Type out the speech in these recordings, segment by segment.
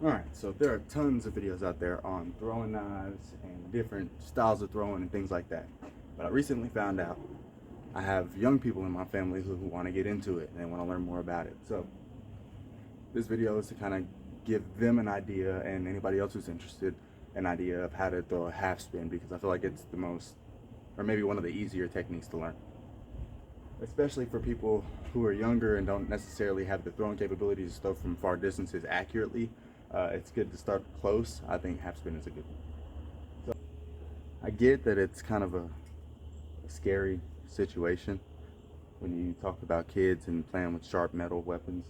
Alright, so there are tons of videos out there on throwing knives and different styles of throwing and things like that. But I recently found out I have young people in my family who want to get into it and they want to learn more about it. So this video is to kind of give them an idea, and anybody else who's interested, an idea of how to throw a half spin, because I feel like it's the most, or maybe one of the easier techniques to learn. Especially for people who are younger and don't necessarily have the throwing capabilities to throw from far distances accurately. It's good to start close. I think half spin is a good one. So I get that it's kind of a scary situation when you talk about kids and playing with sharp metal weapons.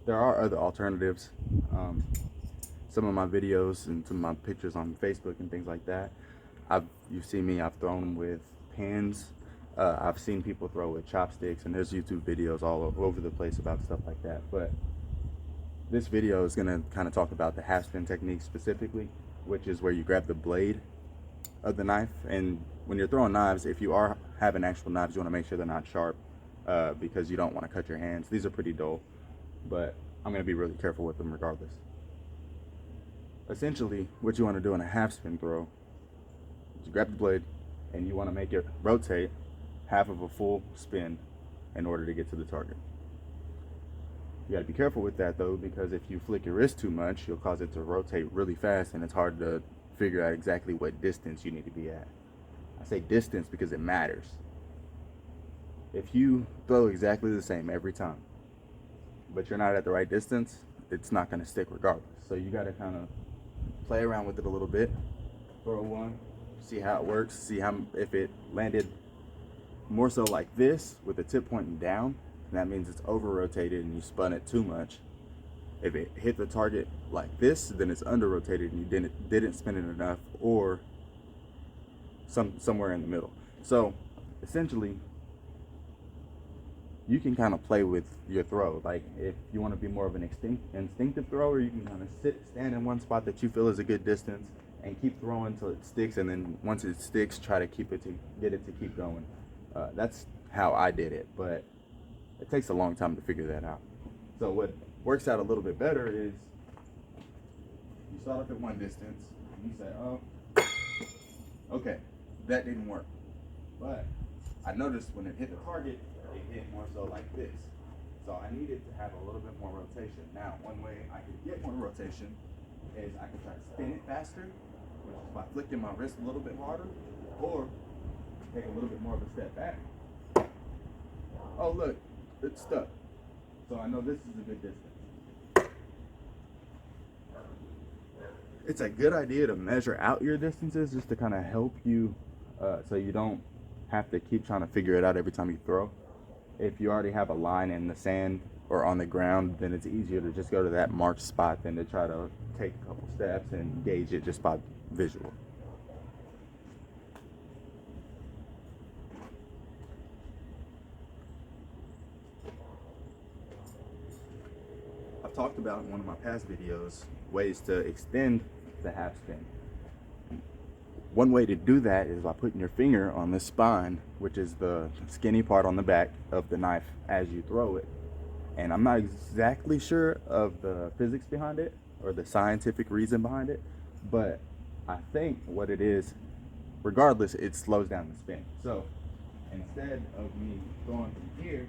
There are other alternatives. Some of my videos and some of my pictures on Facebook and things like that, you've seen me, I've thrown with pans. I've seen people throw with chopsticks, and there's YouTube videos all over the place about stuff like that. But this video is going to kind of talk about the half spin technique specifically, which is where you grab the blade of the knife. And when you're throwing knives, if you are having actual knives, you want to make sure they're not sharp, because you don't want to cut your hands. These are pretty dull, but I'm going to be really careful with them regardless. Essentially, what you want to do in a half spin throw is you grab the blade and you want to make it rotate half of a full spin in order to get to the target. You got to be careful with that though, because if you flick your wrist too much, you'll cause it to rotate really fast, and it's hard to figure out exactly what distance you need to be at. I say distance because it matters. If you throw exactly the same every time, but you're not at the right distance, it's not going to stick regardless. So you got to kind of play around with it a little bit, throw one, see how it works, see how, if it landed more so like this with the tip pointing down, that means it's over rotated and you spun it too much. If it hit the target like this, then it's under rotated and you didn't spin it enough, or somewhere in the middle. So essentially, you can kind of play with your throw. Like if you want to be more of an instinctive thrower, you can kind of stand in one spot that you feel is a good distance and keep throwing until it sticks, and then once it sticks, try to get it to keep going. That's how I did it, but it takes a long time to figure that out. So what works out a little bit better is you start off at one distance and you say, oh, okay, that didn't work. But I noticed when it hit the target, it hit more so like this. So I needed to have a little bit more rotation. Now, one way I could get more rotation is I could try to spin it faster, which is by flicking my wrist a little bit harder, or take a little bit more of a step back. Oh look, it's stuck. So I know this is a good distance. It's a good idea to measure out your distances just to kind of help you, so you don't have to keep trying to figure it out every time you throw. If you already have a line in the sand or on the ground, then it's easier to just go to that marked spot than to try to take a couple steps and gauge it just by visual. I've talked about in one of my past videos ways to extend the half spin. One way to do that is by putting your finger on the spine, which is the skinny part on the back of the knife as you throw it. And I'm not exactly sure of the physics behind it or the scientific reason behind it, but I think what it is, regardless, it slows down the spin. So instead of me throwing from here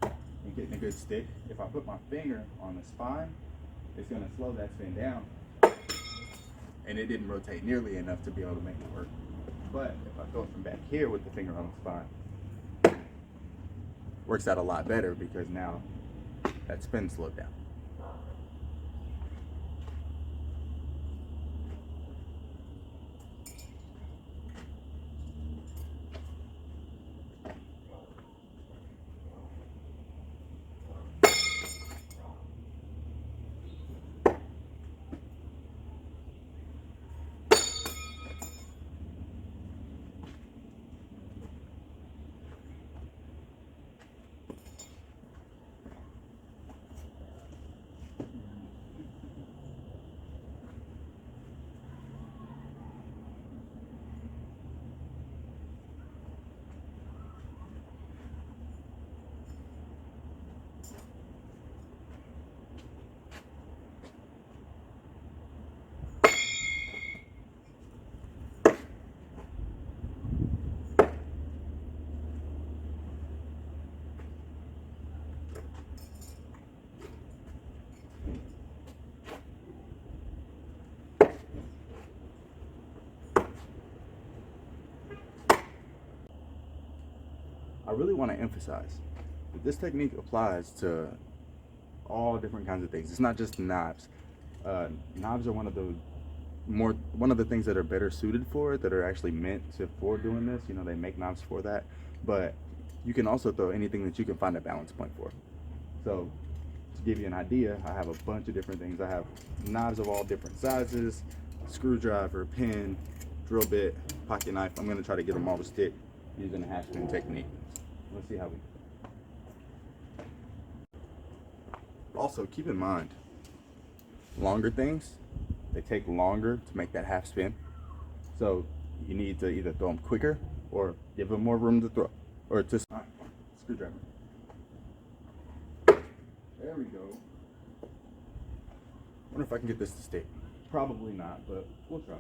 and getting a good stick, if I put my finger on the spine, it's going to slow that spin down, and it didn't rotate nearly enough to be able to make it work. But if I throw it from back here with the finger on the spine, works out a lot better because now that spin slowed down. really want to emphasize that this technique applies to all different kinds of things. It's not just knives. Knives are one of the things that are better suited for it, that are actually meant for doing this. You know, they make knives for that. But you can also throw anything that you can find a balance point for. So to give you an idea, I have a bunch of different things. I have knives of all different sizes, screwdriver, pin, drill bit, pocket knife. I'm going to try to get them all to stick using the half spin technique. Let's see how we do. Also, keep in mind, longer things, they take longer to make that half spin. So you need to either throw them quicker or give them more room to throw. Or to screwdriver. There we go. Wonder if I can get this to stick. Probably not, but we'll try.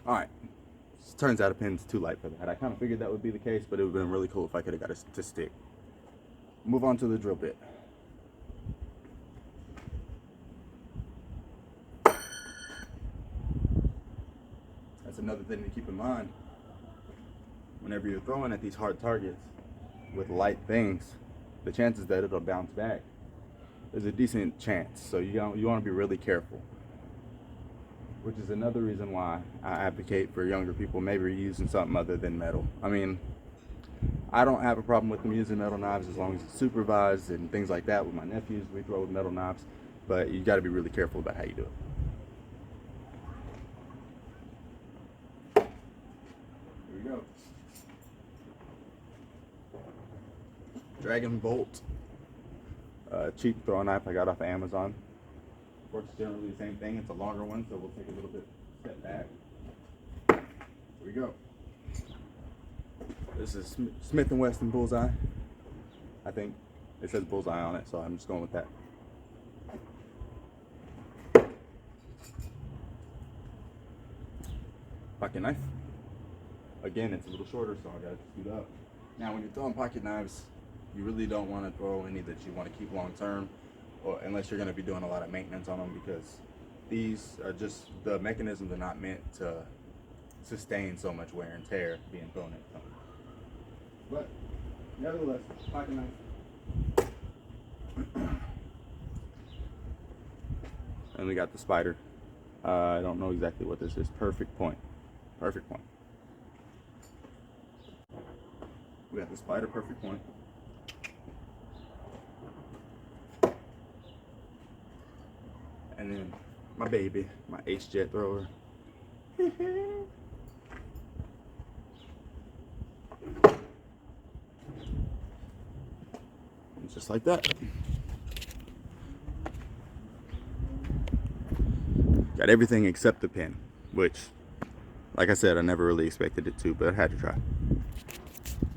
All right, turns out a pin's too light for that. I kind of figured that would be the case, but it would have been really cool if I could have got it to stick. Move on to the drill bit. That's another thing to keep in mind. Whenever you're throwing at these hard targets with light things, the chances that it'll bounce back, there's a decent chance. So you want to be really careful. Which is another reason why I advocate for younger people maybe using something other than metal. I mean, I don't have a problem with them using metal knives as long as it's supervised and things like that. With my nephews, we throw with metal knives, but you got to be really careful about how you do it. Here we go. Dragon Bolt, cheap throwing knife I got off of Amazon. Works generally the same thing. It's a longer one, so we'll take a little bit step back. Here we go. This is Smith & Wesson Bullseye. I think it says Bullseye on it, so I'm just going with that. Pocket knife. Again, it's a little shorter, so I gotta scoot up. Now, when you're throwing pocket knives, you really don't want to throw any that you want to keep long term, or unless you're going to be doing a lot of maintenance on them, because these are just, the mechanisms are not meant to sustain so much wear and tear being thrown at them. But nevertheless, pocket knife. And we got the spider. I don't know exactly what this is. Perfect point. Perfect point. We got the spider perfect point. And then my baby, my H-Jet thrower. Just like that. Got everything except the pin, which, like I said, I never really expected it to, but I had to try.